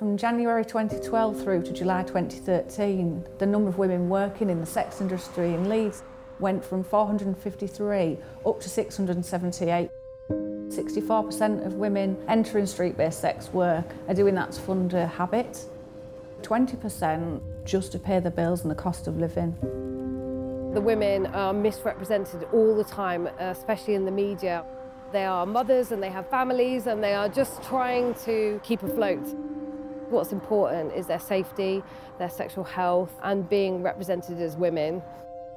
From January 2012 through to July 2013, the number of women working in the sex industry in Leeds went from 453 up to 678. 64% of women entering street-based sex work are doing that to fund a habit. 20% just to pay the bills and the cost of living. The women are misrepresented all the time, especially in the media. They are mothers and they have families and they are just trying to keep afloat. What's important is their safety, their sexual health and being represented as women.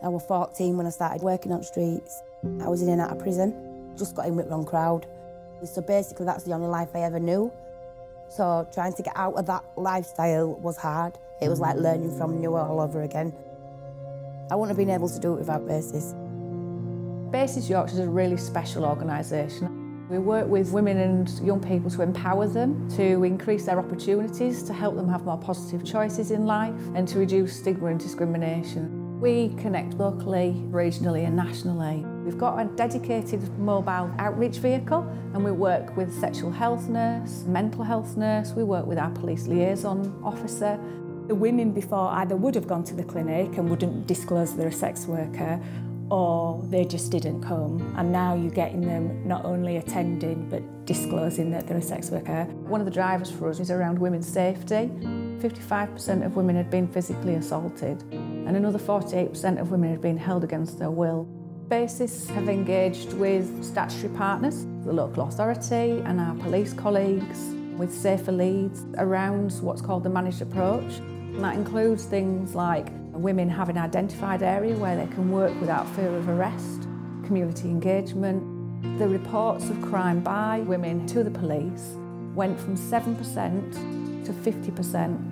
I was 14 when I started working on streets. I was in and out of prison, just got in with the wrong crowd. So basically that's the only life I ever knew. So trying to get out of that lifestyle was hard. It was like learning from new all over again. I wouldn't have been able to do it without BASIS. BASIS Yorkshire is a really special organisation. We work with women and young people to empower them, to increase their opportunities, to help them have more positive choices in life and to reduce stigma and discrimination. We connect locally, regionally and nationally. We've got a dedicated mobile outreach vehicle and we work with sexual health nurse, mental health nurse, we work with our police liaison officer. The women before either would have gone to the clinic and wouldn't disclose they're a sex worker, or they just didn't come, and now you're getting them not only attending but disclosing that they're a sex worker. One of the drivers for us is around women's safety. 55% of women had been physically assaulted and another 48% of women had been held against their will. BASIS have engaged with statutory partners, the local authority and our police colleagues, with Safer Leeds around what's called the managed approach. And that includes things like women have an identified area where they can work without fear of arrest, community engagement. The reports of crime by women to the police went from 7% to 50%.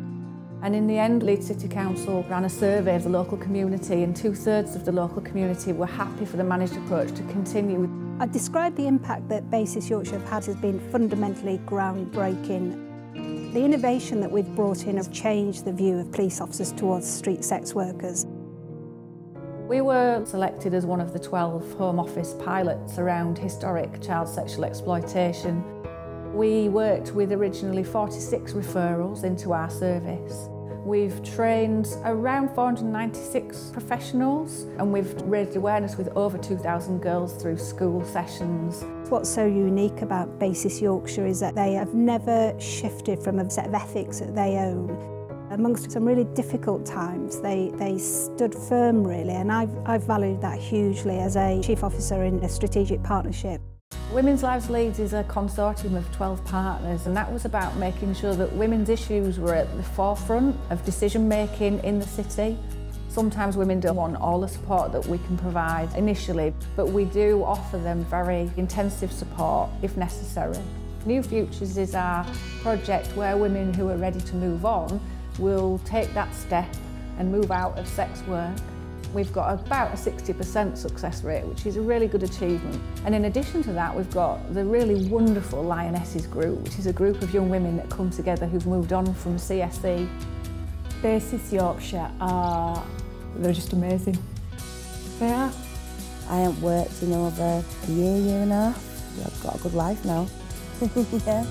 And in the end, Leeds City Council ran a survey of the local community and 2/3 of the local community were happy for the managed approach to continue. I'd describe the impact that BASIS Yorkshire have had as being fundamentally groundbreaking. The innovation that we've brought in has changed the view of police officers towards street sex workers. We were selected as one of the 12 Home Office pilots around historic child sexual exploitation. We worked with originally 46 referrals into our service. We've trained around 496 professionals and we've raised awareness with over 2,000 girls through school sessions. What's so unique about BASIS Yorkshire is that they have never shifted from a set of ethics that they own. Amongst some really difficult times, they stood firm really, and I've valued that hugely as a chief officer in a strategic partnership. Women's Lives Leeds is a consortium of 12 partners and that was about making sure that women's issues were at the forefront of decision making in the city. Sometimes women don't want all the support that we can provide initially, but we do offer them very intensive support if necessary. New Futures is our project where women who are ready to move on will take that step and move out of sex work. We've got about a 60% success rate, which is a really good achievement. And in addition to that, we've got the really wonderful Lionesses group, which is a group of young women that come together who've moved on from CSE. BASIS Yorkshire they're just amazing. They are. I haven't worked in over a year and a half. I've got a good life now. Yeah.